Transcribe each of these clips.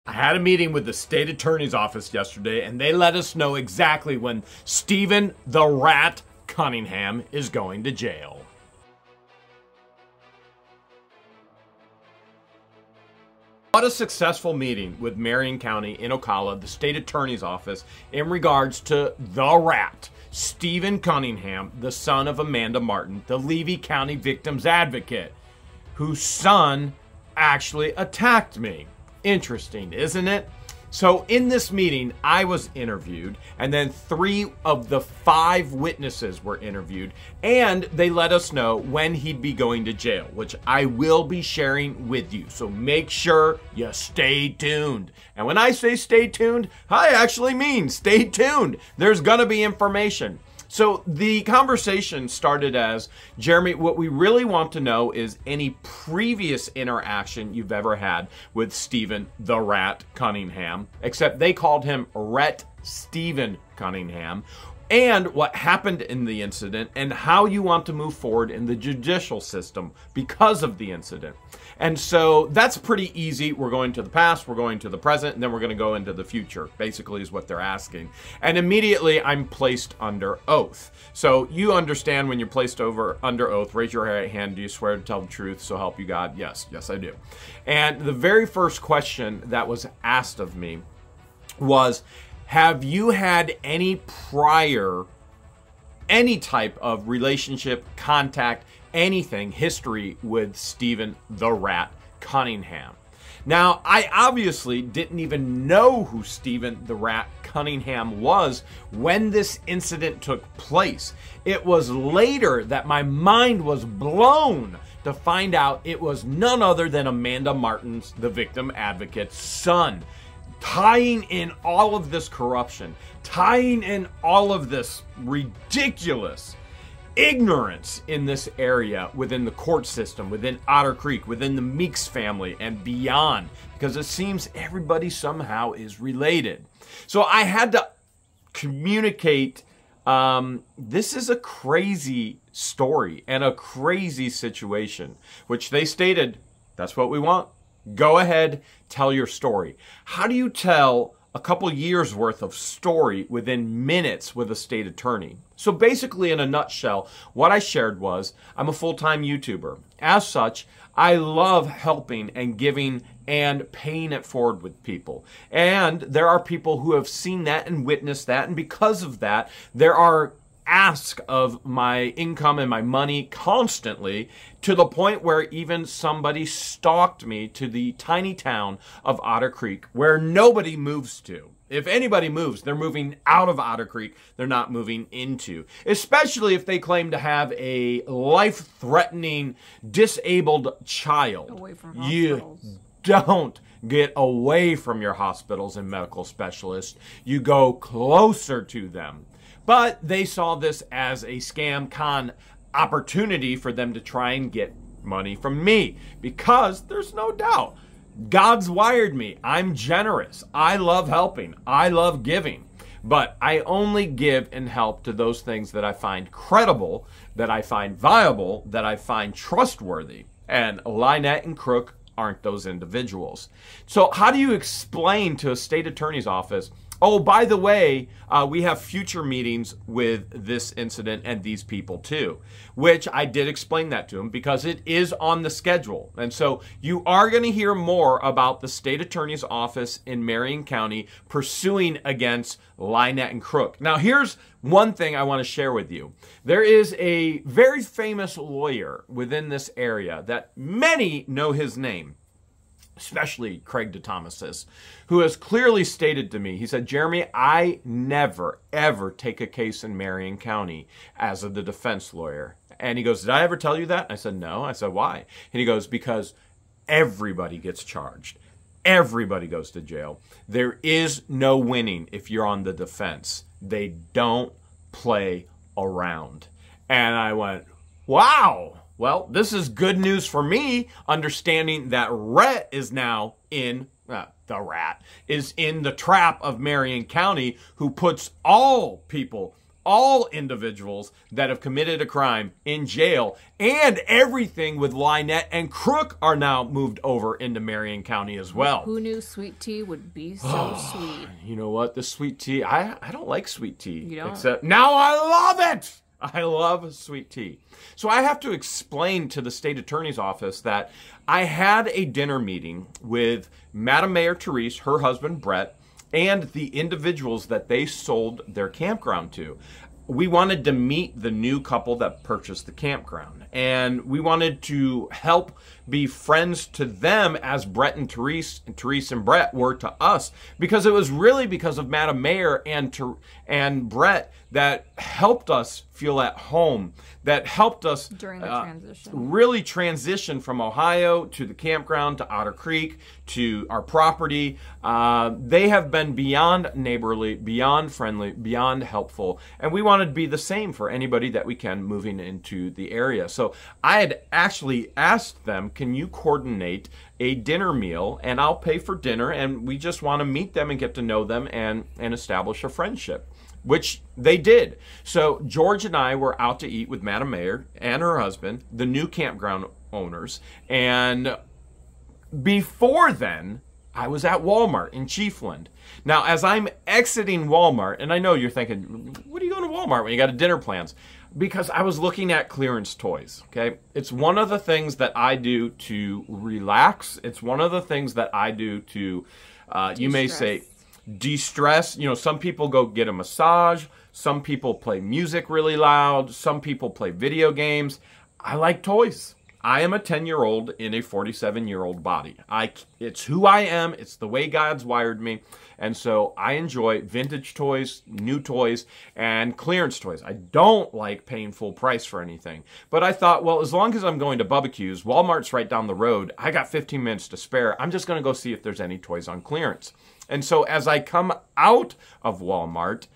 I had a meeting with the state attorney's office yesterday, and they let us know exactly when Stephen the Rat Cunningham is going to jail. What a successful meeting with Marion County in Ocala, the state attorney's office, in regards to the rat, Stephen Cunningham, the son of Amanda Martin, the Levy County victim's advocate, whose son actually attacked me. Interesting, isn't it? So in this meeting, I was interviewed, and then 3 of the 5 witnesses were interviewed, and they let us know when he'd be going to jail, which I will be sharing with you. So make sure you stay tuned. And when I say stay tuned, I actually mean stay tuned. There's gonna be information. So the conversation started as, Jeremy, what we really want to know is any previous interaction you've ever had with Stephen the Rat Cunningham, except they called him RAT Stephen Cunningham, and what happened in the incident and how you want to move forward in the judicial system because of the incident. And so that's pretty easy. We're going to the past, we're going to the present, and then we're going to go into the future, basically is what they're asking. And immediately I'm placed under oath. So you understand when you're placed under oath, raise your right hand, do you swear to tell the truth, so help you God? Yes, yes I do. And the very first question that was asked of me was, have you had any prior, any type of relationship, contact, anything, history with Stephen the Rat Cunningham? Now, I obviously didn't even know who Stephen the Rat Cunningham was when this incident took place. It was later that my mind was blown to find out it was none other than Amanda Martin's, the victim advocate's son. Tying in all of this corruption, tying in all of this ridiculous ignorance in this area within the court system, within Otter Creek, within the Meeks family and beyond, because it seems everybody somehow is related. So I had to communicate, this is a crazy story and a crazy situation, which they stated, that's what we want. Go ahead, tell your story. How do you tell a couple years worth of story within minutes with a state attorney? So basically, in a nutshell, what I shared was, I'm a full-time YouTuber. As such, I love helping and giving and paying it forward with people. And there are people who have seen that and witnessed that, and because of that, there are ask of my income and my money constantly, to the point where even somebody stalked me to the tiny town of Otter Creek, where nobody moves to. If anybody moves, they're moving out of Otter Creek, they're not moving into. Especially if they claim to have a life-threatening, disabled child. Away from hospitals. You don't get away from your hospitals and medical specialists. You go closer to them. But they saw this as a scam con opportunity for them to try and get money from me, because there's no doubt, God's wired me. I'm generous. I love helping. I love giving. But I only give and help to those things that I find credible, that I find viable, that I find trustworthy. And LIEnette and CROOK aren't those individuals. So how do you explain to a state attorney's office, oh, by the way, we have future meetings with this incident and these people too, which I did explain that to them because it is on the schedule. And so you are going to hear more about the state attorney's office in Marion County pursuing against LIEnette and CROOK. Now, here's one thing I want to share with you. There is a very famous lawyer within this area that many know his name, especially Craig DeThomasis, who has clearly stated to me, he said, Jeremy, I never, ever take a case in Marion County as the defense lawyer. And he goes, did I ever tell you that? I said, no. I said, why? And he goes, because everybody gets charged. Everybody goes to jail. There is no winning if you're on the defense. They don't play around. And I went, wow. Well, this is good news for me, understanding that RAT is now in, the rat, is in the trap of Marion County, who puts all people, all individuals that have committed a crime in jail, and everything with LIEnette and CROOK are now moved over into Marion County as well. Who knew sweet tea would be so sweet? You know what? The sweet tea, I don't like sweet tea. You don't? Except now I love it! I love sweet tea. So I have to explain to the state attorney's office that I had a dinner meeting with Madam Mayor Therese, her husband Brett, and the individuals that they sold their campground to. We wanted to meet the new couple that purchased the campground, and we wanted to help be friends to them as Brett and Therese and Brett were to us, because it was really because of Madam Mayor and Brett that helped us feel at home, that helped us during the transition. Really transition from Ohio to the campground, to Otter Creek, to our property. They have been beyond neighborly, beyond friendly, beyond helpful, and we wanted to be the same for anybody that we can moving into the area. So I had actually asked them, can you coordinate a dinner meal, and I'll pay for dinner, and we just want to meet them and get to know them and establish a friendship, which they did. So George and I were out to eat with Madam Mayor and her husband, the new campground owners, and before then, I was at Walmart in Chiefland. Now, as I'm exiting Walmart, and I know you're thinking, what are you going to Walmart when you got a dinner plans? Because I was looking at clearance toys, okay? It's one of the things that I do to relax. It's one of the things that I do to, you may say, de-stress. You know, some people go get a massage. Some people play music really loud. Some people play video games. I like toys. I am a 10-year-old in a 47-year-old body. It's who I am. It's the way God's wired me. And so I enjoy vintage toys, new toys, and clearance toys. I don't like paying full price for anything. But I thought, well, as long as I'm going to Bubba Q's, Walmart's right down the road. I got 15 minutes to spare. I'm just going to go see if there's any toys on clearance. And so as I come out of Walmart,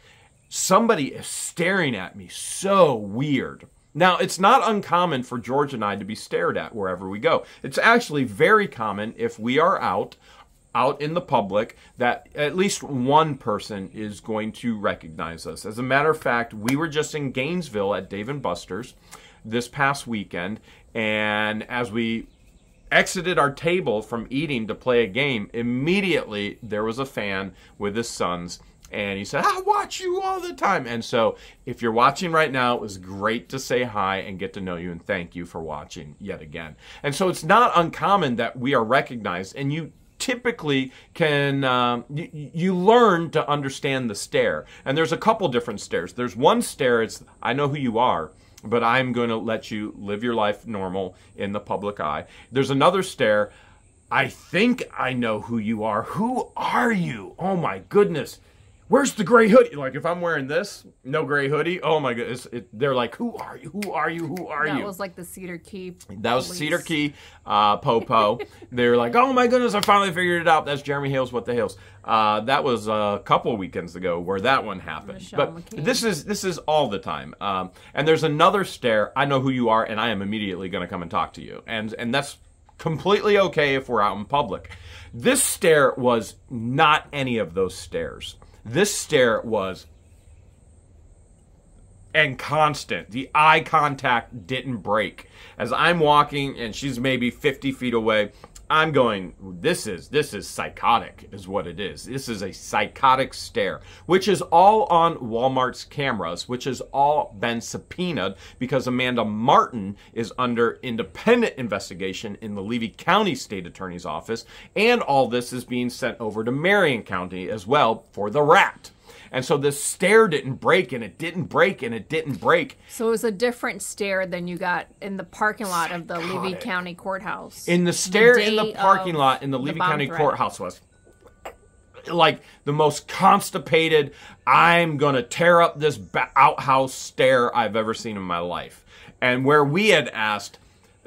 somebody is staring at me so weird. Now, it's not uncommon for George and I to be stared at wherever we go. It's actually very common if we are out in the public that at least one person is going to recognize us. As a matter of fact, we were just in Gainesville at Dave & Buster's this past weekend, and as we exited our table from eating to play a game, immediately there was a fan with his sons, and he said, I watch you all the time. And so if you're watching right now, it was great to say hi and get to know you, and thank you for watching yet again. And so it's not uncommon that we are recognized, and you typically can, you learn to understand the stare. And there's a couple different stares. There's one stare, it's, I know who you are, but I'm going to let you live your life normal in the public eye. There's another stare, I think I know who you are. Who are you? Oh my goodness. Where's the gray hoodie? Like, if I'm wearing this, no gray hoodie, oh my goodness. They're like, who are you? Who are you? Who are you? That was like the Cedar Key That was Cedar Key Popo. They're like, oh my goodness, I finally figured it out. That's Jeremy Hales, What the Hales. That was a couple weekends ago where that one happened. Michelle but McCain. this is all the time. And there's another stare, I know who you are, and I am immediately going to come and talk to you. And that's completely okay if we're out in public. This stare was not any of those stares. This stare was and constant. The eye contact didn't break. As I'm walking and she's maybe 50 feet away, I'm going, this is psychotic is what it is. This is a psychotic stare, which is all on Walmart's cameras, which has all been subpoenaed because Amanda Martin is under independent investigation in the Levy County State Attorney's Office, and all this is being sent over to Marion County as well for the RAT. And so this stare didn't break, and it didn't break, and it didn't break. So it was a different stare than you got in the parking lot of the Levy County Courthouse. In the stare in the parking lot in the Levy County Courthouse was like the most constipated, I'm going to tear up this outhouse stare I've ever seen in my life. And where we had asked,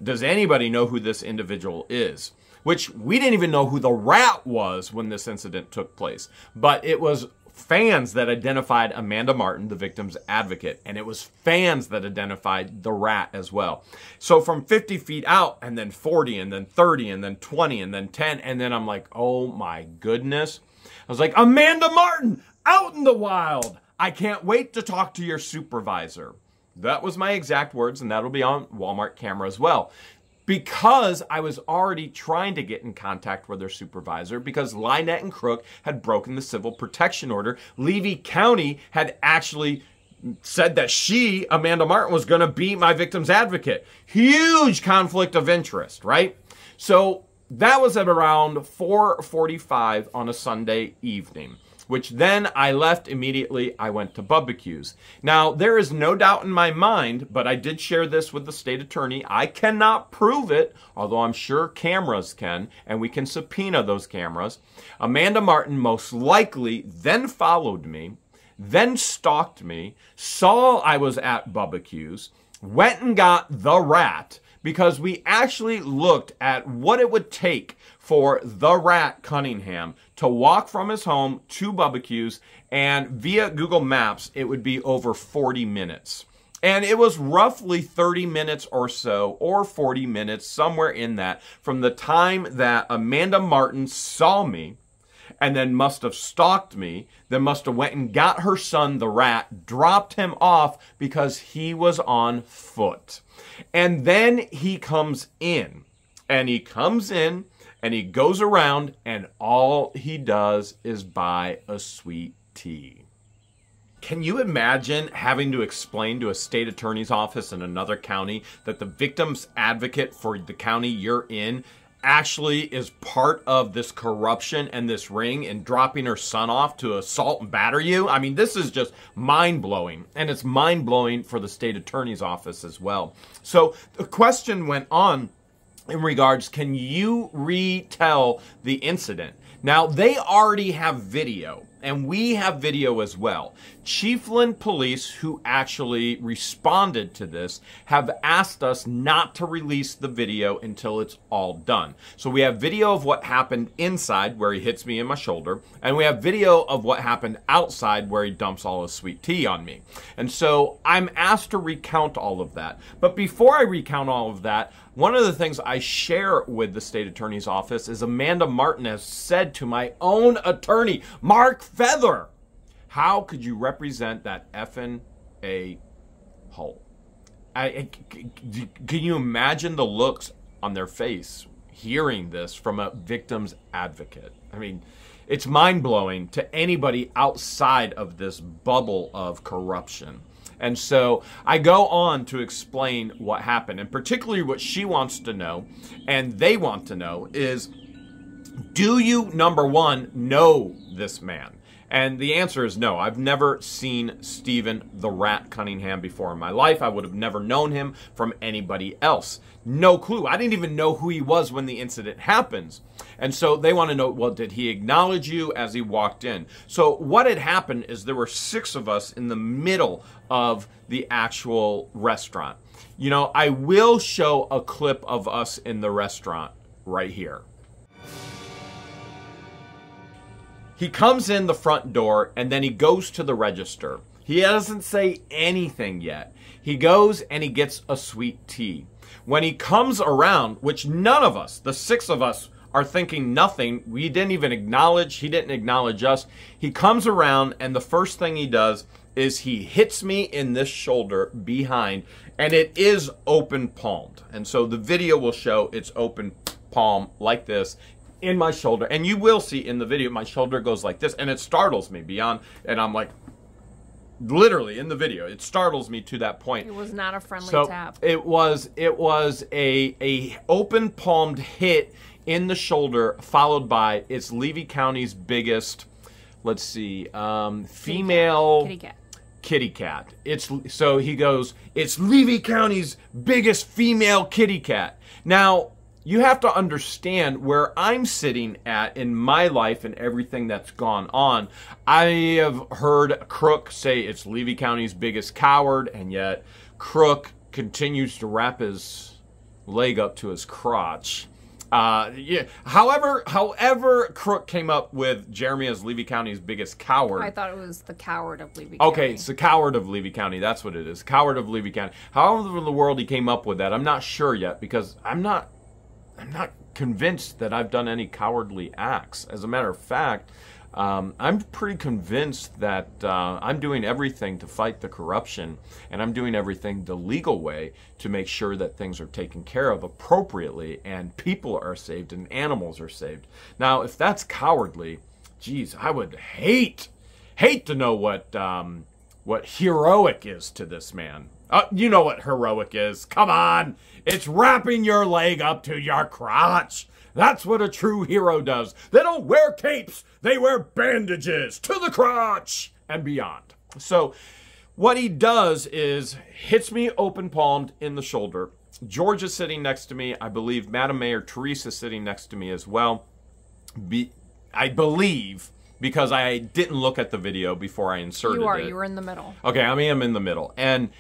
does anybody know who this individual is? Which we didn't even know who the RAT was when this incident took place. But it was fans that identified Amanda Martin, the victim's advocate, and it was fans that identified the RAT as well. So from 50 feet out, and then 40, and then 30, and then 20, and then 10, and then I'm like, oh my goodness. I was like, Amanda Martin, out in the wild. I can't wait to talk to your supervisor. That was my exact words, and that'll be on Walmart camera as well. Because I was already trying to get in contact with their supervisor, because LIEnette and CROOK had broken the civil protection order. Levy County had actually said that she, Amanda Martin, was going to be my victim's advocate. Huge conflict of interest, right? So that was at around 4:45 on a Sunday evening, which then I left immediately. I went to barbecues. Now, there is no doubt in my mind, but I did share this with the state attorney. I cannot prove it, although I'm sure cameras can, and we can subpoena those cameras. Amanda Martin most likely then followed me, then stalked me, saw I was at barbecues, went and got the RAT, because we actually looked at what it would take for the RAT Cunningham to walk from his home to barbecues, and via Google Maps, it would be over 40 minutes. And it was roughly 30 minutes or so, or 40 minutes, somewhere in that, from the time that Amanda Martin saw me, and then must have stalked me, then must have went and got her son, the RAT, dropped him off because he was on foot. And then he comes in, and he goes around, and all he does is buy a sweet tea. Can you imagine having to explain to a state attorney's office in another county that the victim's advocate for the county you're in actually is part of this corruption and this ring, and dropping her son off to assault and batter you? I mean, this is just mind-blowing, and it's mind-blowing for the state attorney's office as well. So the question went on in regards, can you retell the incident? Now, they already have video, and we have video as well. Chiefland Police, who actually responded to this, have asked us not to release the video until it's all done. So we have video of what happened inside, where he hits me in my shoulder, and we have video of what happened outside, where he dumps all his sweet tea on me. And so I'm asked to recount all of that. But before I recount all of that, one of the things I share with the state attorney's office is Amanda Martin has said to my own attorney, Mark Feather, how could you represent that effing a-hole? Can you imagine the looks on their face hearing this from a victim's advocate? I mean, it's mind-blowing to anybody outside of this bubble of corruption. And so I go on to explain what happened, and particularly what she wants to know, and they want to know, is, do you, number one, know this man? And the answer is no. I've never seen Stephen the Rat Cunningham before in my life. I would have never known him from anybody else. No clue. I didn't even know who he was when the incident happens. And so they want to know, well, did he acknowledge you as he walked in? So what had happened is there were 6 of us in the middle of the actual restaurant. You know, I will show a clip of us in the restaurant right here. He comes in the front door, and then he goes to the register. He doesn't say anything yet. He goes and he gets a sweet tea. When he comes around, which none of us, the 6 of us, are thinking nothing. We didn't even acknowledge. He didn't acknowledge us. He comes around, and the first thing he does is he hits me in this shoulder behind, and it is open palmed. And so the video will show it's open palm like this in my shoulder. And you will see in the video, my shoulder goes like this, and it startles me beyond, and I'm like, literally in the video, it startles me to that point. It was not a friendly tap. It was a open palmed hit in the shoulder, followed by it's Levy County's biggest, let's see, female kitty cat. So he goes, it's Levy County's biggest female kitty cat. Now, you have to understand where I'm sitting at in my life and everything that's gone on. I have heard CROOK say it's Levy County's biggest coward, and yet CROOK continues to wrap his leg up to his crotch. Yeah. However CROOK came up with Jeremy as Levy County's biggest coward. I thought it was the coward of Levy County. Okay, it's the coward of Levy County. That's what it is. Coward of Levy County. However in the world he came up with that, I'm not sure yet, because I'm not convinced that I've done any cowardly acts. As a matter of fact, I'm pretty convinced that I'm doing everything to fight the corruption, and I'm doing everything the legal way to make sure that things are taken care of appropriately and people are saved and animals are saved. Now, if that's cowardly, geez, I would hate to know what heroic is to this man. You know what heroic is. Come on. It's wrapping your leg up to your crotch. That's what a true hero does. They don't wear capes. They wear bandages to the crotch and beyond. So what he does is hits me open-palmed in the shoulder. George is sitting next to me. I believe Madam Mayor Teresa is sitting next to me as well. I believe, because I didn't look at the video before I inserted it. You were in the middle. Okay, I am in the middle. And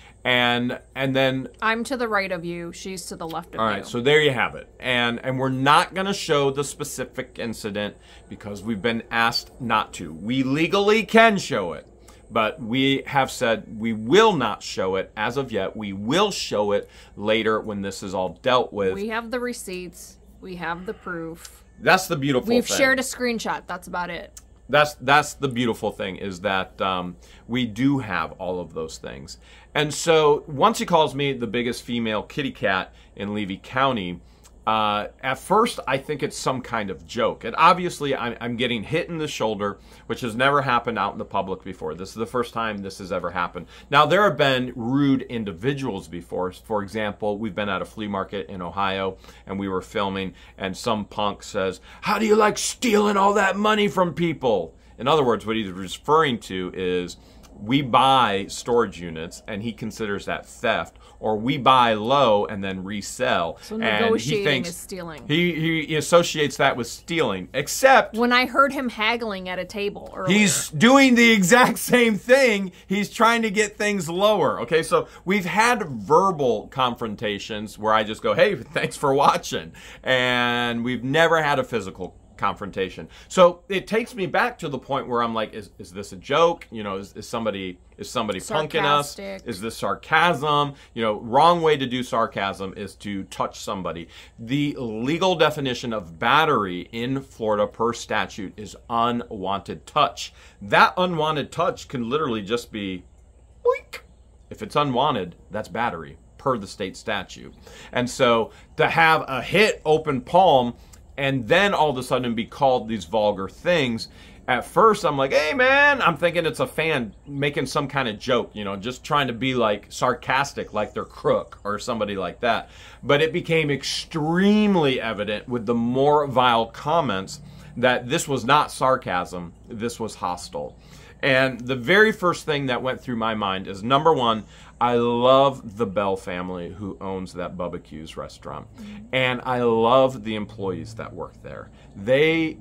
then I'm to the right of you, she's to the left of you. All right, so there you have it. And we're not going to show the specific incident because we've been asked not to. We legally can show it, but we have said we will not show it as of yet. We will show it later when this is all dealt with. We have the receipts. We have the proof. That's the beautiful thing. We've shared a screenshot. That's about it. That's the beautiful thing, is that we do have all of those things. And so once he calls me the biggest female kitty cat in Levy County, at first I think it's some kind of joke. And obviously I'm getting hit in the shoulder, which has never happened out in the public before. This is the first time this has ever happened. Now, there have been rude individuals before. For example, we've been at a flea market in Ohio and we were filming, and some punk says, "How do you like stealing all that money from people?" In other words, what he's referring to is we buy storage units and he considers that theft, or we buy low and then resell. So negotiating is stealing. He associates that with stealing, except when I heard him haggling at a table earlier. He's doing the exact same thing. He's trying to get things lower. Okay, so we've had verbal confrontations where I just go, "Hey, thanks for watching," and we've never had a physical confrontation. So it takes me back to the point where I'm like, is this a joke? You know, is somebody punking us? Is this sarcasm? You know, wrong way to do sarcasm is to touch somebody. The legal definition of battery in Florida per statute is unwanted touch. That unwanted touch can literally just be boink. If it's unwanted, that's battery per the state statute. And so to have a hit open palm and then all of a sudden be called these vulgar things, at first I'm like, "Hey man," I'm thinking it's a fan making some kind of joke, you know, just trying to be like sarcastic, like they're CROOK or somebody like that. But it became extremely evident with the more vile comments that this was not sarcasm, this was hostile. And the very first thing that went through my mind is, number one, I love the Bell family who owns that Bubba Q's restaurant. And I love the employees that work there. They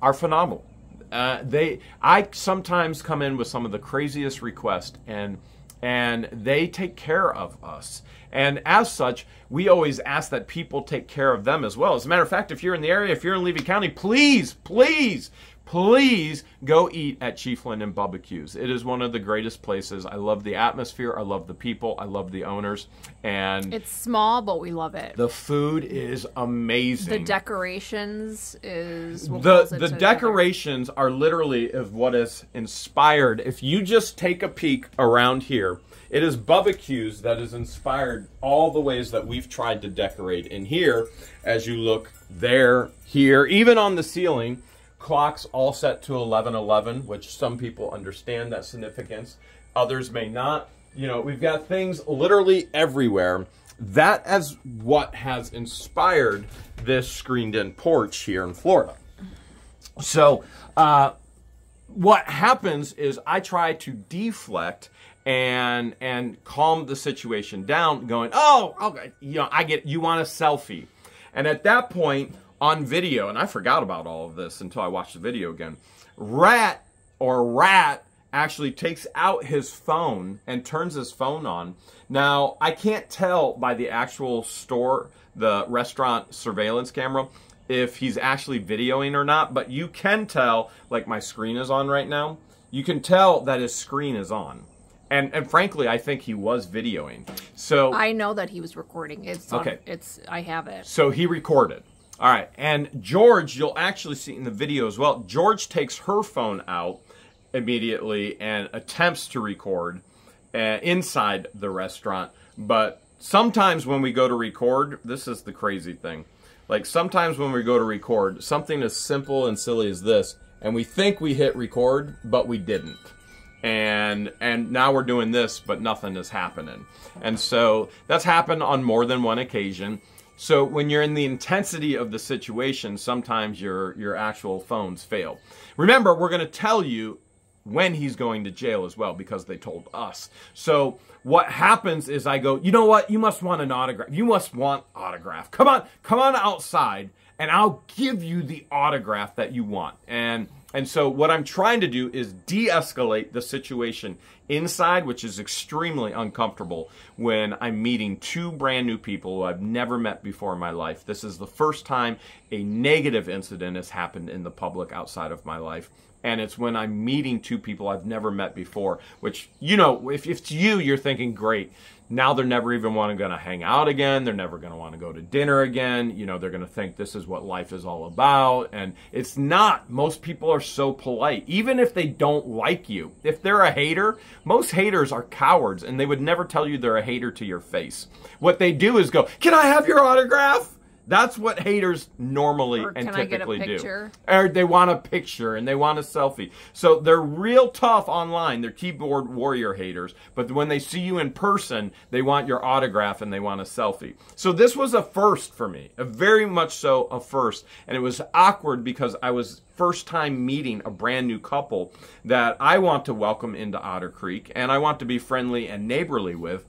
are phenomenal. I sometimes come in with some of the craziest requests, and they take care of us. And as such, we always ask that people take care of them as well. As a matter of fact, if you're in the area, if you're in Levy County, please, please, please go eat at Chiefland and Bubba Q's. It is one of the greatest places. I love the atmosphere. I love the people. I love the owners. And it's small, but we love it. The food is amazing. The decorations is what the decorations are literally of what is inspired. If you just take a peek around here, it is Bubba Q's that is inspired all the ways that we've tried to decorate. In here, as you look there, here, even on the ceiling, clocks all set to 11:11, which some people understand that significance. Others may not. You know, we've got things literally everywhere. That is what has inspired this screened-in porch here in Florida. So, what happens is I try to deflect and calm the situation down, going, "Oh, okay, you know, I get, you want a selfie." And at that point, on video, and I forgot about all of this until I watched the video again, RAT actually takes out his phone and turns his phone on. Now, I can't tell by the actual the restaurant surveillance camera, if he's actually videoing or not, but you can tell, like my screen is on right now, you can tell that his screen is on. And frankly, I think he was videoing. So I know that he was recording. It's okay. I have it. So he recorded. All right, and George, you'll actually see in the video as well, George takes her phone out immediately and attempts to record inside the restaurant. But sometimes when we go to record, this is the crazy thing. Like sometimes when we go to record, something as simple and silly as this, and we think we hit record, but we didn't. And now we're doing this, but nothing is happening. And so that's happened on more than one occasion. So when you're in the intensity of the situation, sometimes your actual phones fail. Remember, we're going to tell you when he's going to jail as well, because they told us. So what happens is I go, you know what? You must want an autograph. You must want autograph. Come on outside, and I'll give you the autograph that you want. And so what I'm trying to do is de-escalate the situation inside, which is extremely uncomfortable when I'm meeting two brand new people who I've never met before in my life. This is the first time a negative incident has happened in the public outside of my life. And it's when I'm meeting two people I've never met before, which, you know, if it's you, you're thinking, great. Now they're never even going to hang out again. They're never going to want to go to dinner again. You know, they're going to think this is what life is all about. And it's not. Most people are so polite, even if they don't like you. If they're a hater, most haters are cowards, and they would never tell you they're a hater to your face. What they do is go, can I have your autograph? That's what haters normally and typically do. Or they want a picture and they want a selfie. So they're real tough online. They're keyboard warrior haters. But when they see you in person, they want your autograph and they want a selfie. So this was a first for me. A very much so a first. And it was awkward because I was first time meeting a brand new couple that I want to welcome into Otter Creek. And I want to be friendly and neighborly with.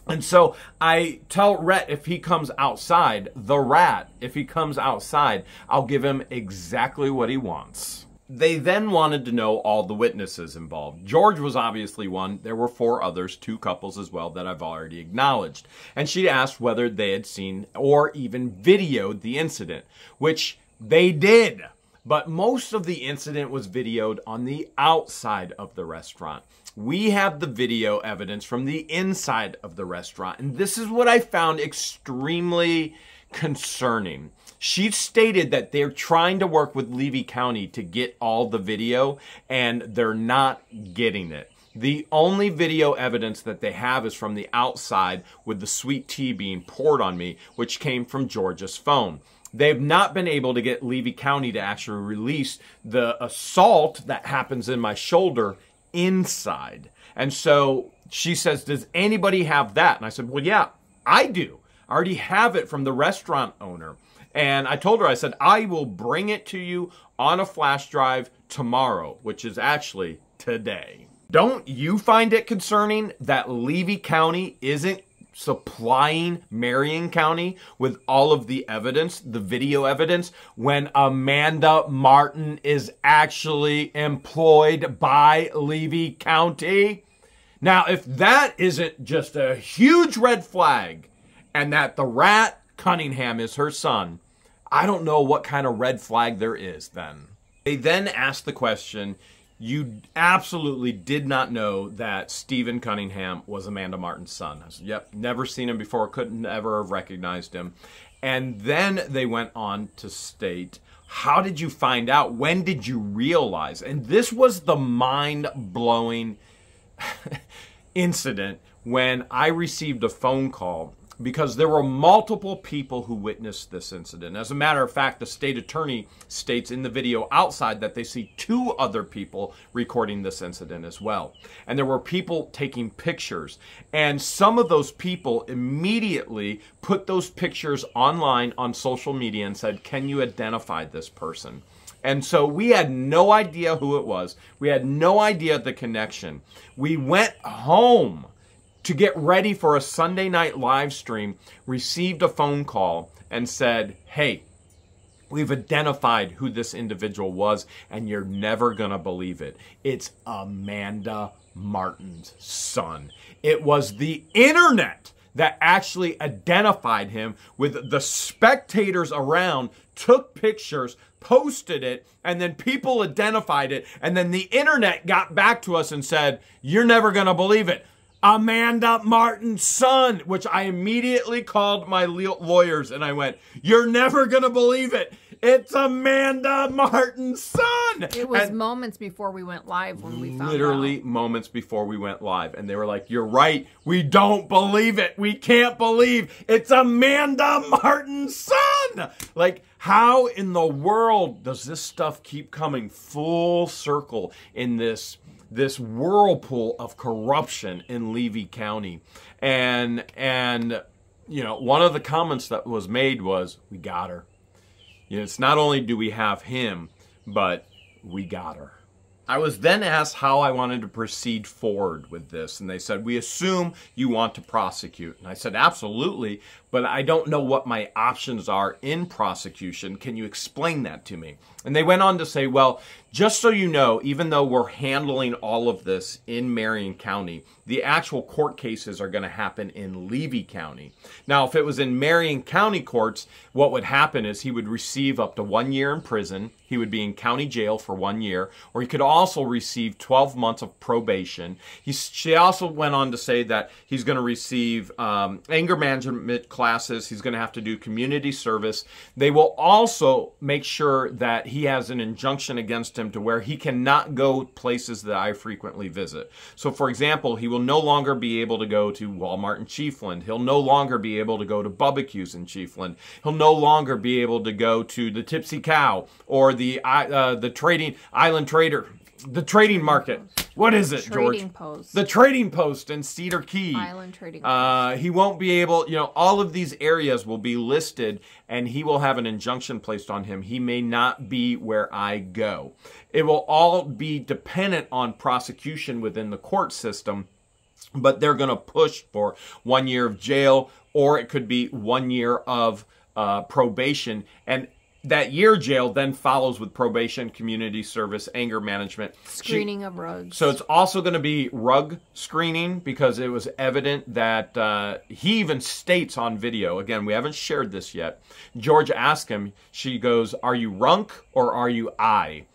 And so I tell Rhett, if he comes outside, the rat, if he comes outside, I'll give him exactly what he wants. They then wanted to know all the witnesses involved. George was obviously one. There were 4 others, 2 couples as well, that I've already acknowledged. And she asked whether they had seen or even videoed the incident, which they did. But most of the incident was videoed on the outside of the restaurant. We have the video evidence from the inside of the restaurant, and this is what I found extremely concerning. She stated that they're trying to work with Levy County to get all the video, and they're not getting it. The only video evidence that they have is from the outside with the sweet tea being poured on me, which came from Georgia's phone. They've not been able to get Levy County to actually release the assault that happens in my shoulder inside. And so she says, does anybody have that? And I said, well, yeah, I do. I already have it from the restaurant owner. And I told her, I said, I will bring it to you on a flash drive tomorrow, which is actually today. Don't you find it concerning that Levy County isn't supplying Marion County with all of the evidence, the video evidence, when Amanda Martin is actually employed by Levy County? Now, if that isn't just a huge red flag, and that the RAT Cunningham is her son, I don't know what kind of red flag there is then. They then asked the question, you absolutely did not know that Stephen Cunningham was Amanda Martin's son. I said, yep, never seen him before, couldn't ever have recognized him. And then they went on to state, how did you find out? When did you realize? And this was the mind-blowing incident when I received a phone call, because there were multiple people who witnessed this incident. As a matter of fact, the state attorney states in the video outside that they see 2 other people recording this incident as well. And there were people taking pictures. And some of those people immediately put those pictures online on social media and said, can you identify this person? And so we had no idea who it was. We had no idea the connection. We went home to get ready for a Sunday night live stream, received a phone call and said, hey, we've identified who this individual was, and you're never gonna believe it. It's Amanda Martin's son. It was the internet that actually identified him, with the spectators around, took pictures, posted it, and then people identified it, and then the internet got back to us and said, you're never gonna believe it. Amanda Martin's son, which I immediately called my lawyers and I went, you're never going to believe it. It's Amanda Martin's son. It was moments before we went live when we found out. Literally moments before we went live. And they were like, you're right. We don't believe it. We can't believe it's Amanda Martin's son. Like, how in the world does this stuff keep coming full circle in this whirlpool of corruption in Levy County? And you know, one of the comments that was made was, we got her. You know, it's not only do we have him, but we got her. I was then asked how I wanted to proceed forward with this, and they said, we assume you want to prosecute. And I said, absolutely, but I don't know what my options are in prosecution. Can you explain that to me? And they went on to say, well, just so you know, even though we're handling all of this in Marion County, the actual court cases are going to happen in Levy County. Now, if it was in Marion County courts, what would happen is he would receive up to 1 year in prison. He would be in county jail for 1 year, or he could also receive 12 months of probation. She also went on to say that he's going to receive anger management classes. He's going to have to do community service. They will also make sure that he has an injunction against him to where he cannot go places that I frequently visit. So, for example, he will no longer be able to go to Walmart in Chiefland. He'll no longer be able to go to Bubbacue's in Chiefland. He'll no longer be able to go to the Tipsy Cow or the trading island trader, the trading market. What is it, George? Trading Post. The Trading Post in Cedar Key. Island Trading Post. He won't be able, you know, all of these areas will be listed and he will have an injunction placed on him. He may not be where I go. It will all be dependent on prosecution within the court system, but they're going to push for 1 year of jail, or it could be 1 year of probation. And that year jail then follows with probation, community service, anger management. Screening of rugs. So it's also going to be rug screening because it was evident that he even states on video, again, we haven't shared this yet. George asked him, she goes, are you runk or are you I?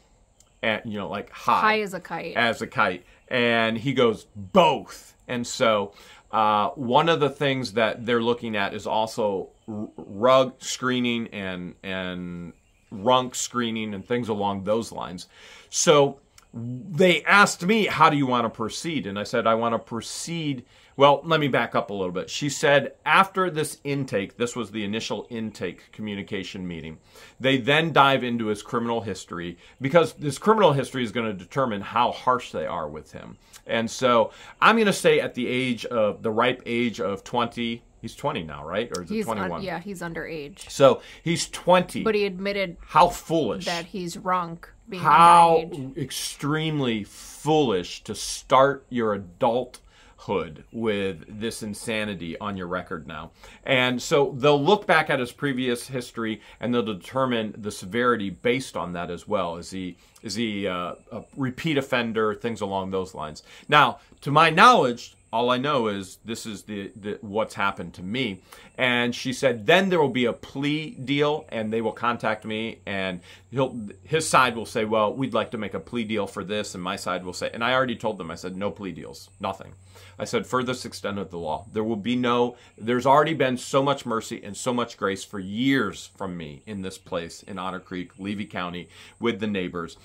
And, you know, like high. High as a kite. As a kite. And he goes, both. And so one of the things that they're looking at is also rug screening and runk screening and things along those lines. So they asked me, how do you want to proceed? And I said, I want to proceed. Well, let me back up a little bit. She said after this intake, this was the initial intake communication meeting, they then dive into his criminal history because this criminal history is going to determine how harsh they are with him. And so I'm going to say at the age of the ripe age of 20, he's 20 now, right? Or is it 21? Yeah, he's underage. So he's 20. But he admitted how foolish that he's wrong being how underage. Extremely foolish to start your adulthood with this insanity on your record now. And so they'll look back at his previous history and they'll determine the severity based on that as well. Is he a repeat offender, things along those lines. Now, to my knowledge, all I know is this is the what's happened to me. And she said, then there will be a plea deal and they will contact me and his side will say, well, we'd like to make a plea deal for this. And my side will say, and I already told them, I said, no plea deals, nothing. I said, furthest extent of the law. There will be there's already been so much mercy and so much grace for years from me in this place in Otter Creek, Levy County, with the neighbors.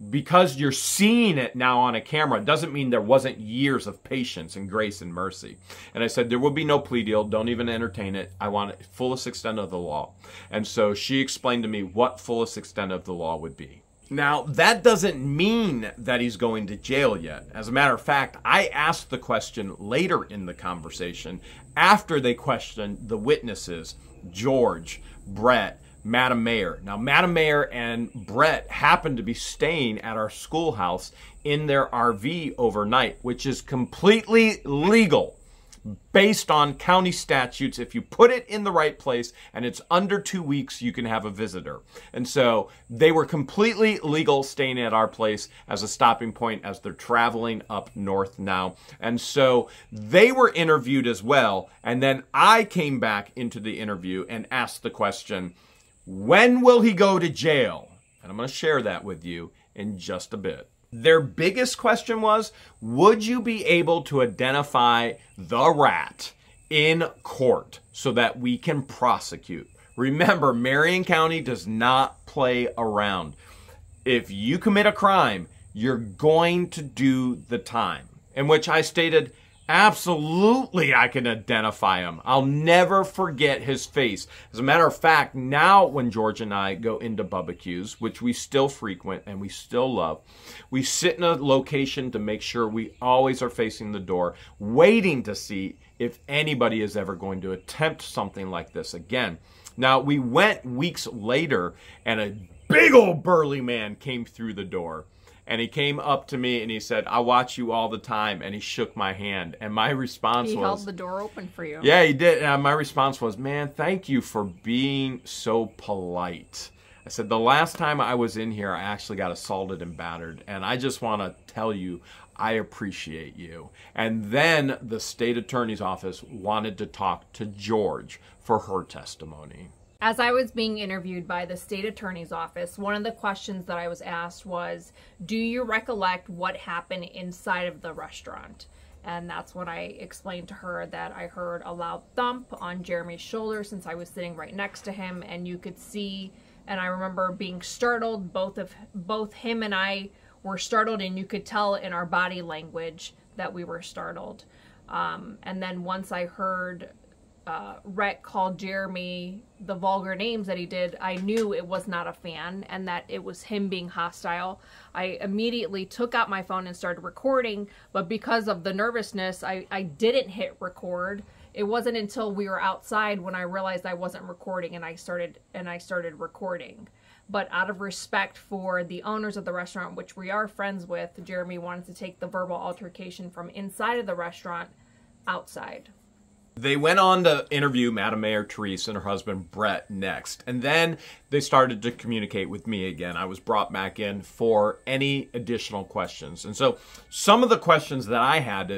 Because you're seeing it now on a camera doesn't mean there wasn't years of patience and grace and mercy. And I said, there will be no plea deal. Don't even entertain it. I want it fullest extent of the law. And so she explained to me what fullest extent of the law would be. Now, that doesn't mean that he's going to jail yet. As a matter of fact, I asked the question later in the conversation after they questioned the witnesses, George, Brett, Madam Mayor. Now, Madam Mayor and Brett happened to be staying at our schoolhouse in their RV overnight, which is completely legal based on county statutes. If you put it in the right place and it's under 2 weeks, you can have a visitor. And so they were completely legal staying at our place as a stopping point as they're traveling up north now. And so they were interviewed as well. And then I came back into the interview and asked the question, when will he go to jail? And I'm going to share that with you in just a bit. Their biggest question was, would you be able to identify the rat in court so that we can prosecute? Remember, Marion County does not play around. If you commit a crime, you're going to do the time. In which I stated, absolutely, I can identify him. I'll never forget his face. As a matter of fact, now when George and I go into barbecues, which we still frequent and we still love, we sit in a location to make sure we always are facing the door, waiting to see if anybody is ever going to attempt something like this again. Now, we went weeks later, and a big old burly man came through the door. And he came up to me and he said, I watch you all the time. And he shook my hand. And my response was... He held the door open for you. Yeah, he did. And my response was, man, thank you for being so polite. I said, the last time I was in here, I actually got assaulted and battered. And I just want to tell you, I appreciate you. And then the state attorney's office wanted to talk to George for her testimony. As I was being interviewed by the state attorney's office, one of the questions that I was asked was, do you recollect what happened inside of the restaurant? And that's when I explained to her that I heard a loud thump on Jeremy's shoulder since I was sitting right next to him, and you could see, and I remember being startled. Both him and I were startled, and you could tell in our body language that we were startled. And then once I heard Rhett called Jeremy the vulgar names that he did, I knew it was not a fan and that it was him being hostile. I immediately took out my phone and started recording, but because of the nervousness, I didn't hit record. It wasn't until we were outside when I realized I wasn't recording, and I started recording. But out of respect for the owners of the restaurant, which we are friends with, Jeremy wanted to take the verbal altercation from inside of the restaurant outside. They went on to interview Madam Mayor Therese and her husband Brett next, and then they started to communicate with me again. I was brought back in for any additional questions. And so some of the questions that I had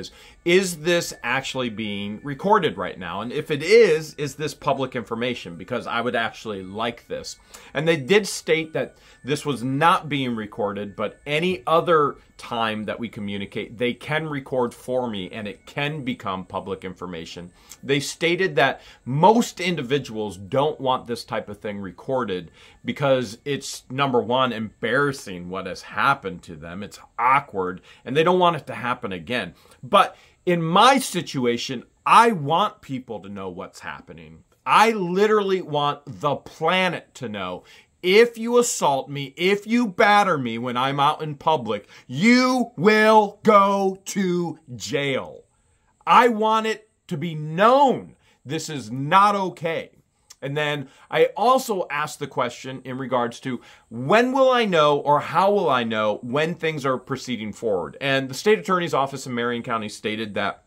is this actually being recorded right now? And if it is this public information? Because I would actually like this. And they did state that this was not being recorded, but any other time that we communicate, they can record for me and it can become public information. They stated that most individuals don't want this type of thing recorded because it's, number one, embarrassing what has happened to them. It's awkward and they don't want it to happen again. But in my situation, I want people to know what's happening. I literally want the planet to know. If you assault me, if you batter me when I'm out in public, you will go to jail. I want it to be known this is not okay. And then I also asked the question in regards to when will I know or how will I know when things are proceeding forward? And the state attorney's office in Marion County stated that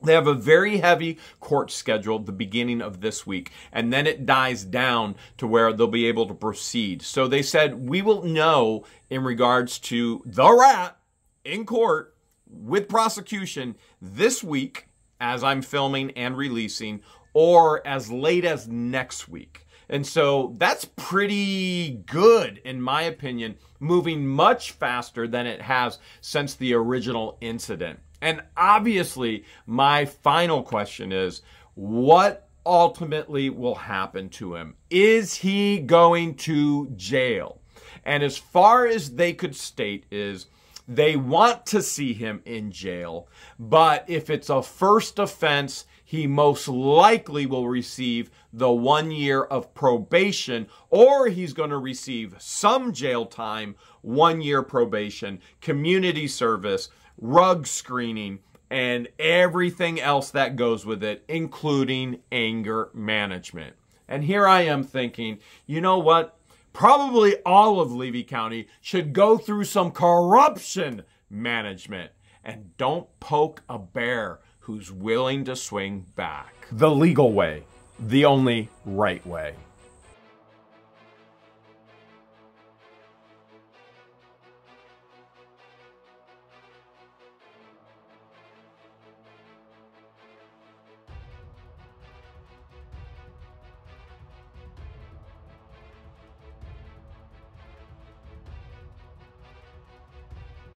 they have a very heavy court schedule at the beginning of this week, and then it dies down to where they'll be able to proceed. So they said, we will know in regards to the rat in court with prosecution this week as I'm filming and releasing, or as late as next week. And so that's pretty good, in my opinion, moving much faster than it has since the original incident. And obviously, my final question is, what ultimately will happen to him? Is he going to jail? And as far as they could state is, they want to see him in jail, but if it's a first offense, he most likely will receive the 1 year of probation, or he's going to receive some jail time, 1 year probation, community service, rug screening, and everything else that goes with it, including anger management. And here I am thinking, you know what? Probably all of Levy County should go through some corruption management. And don't poke a bear who's willing to swing back. The legal way, the only right way.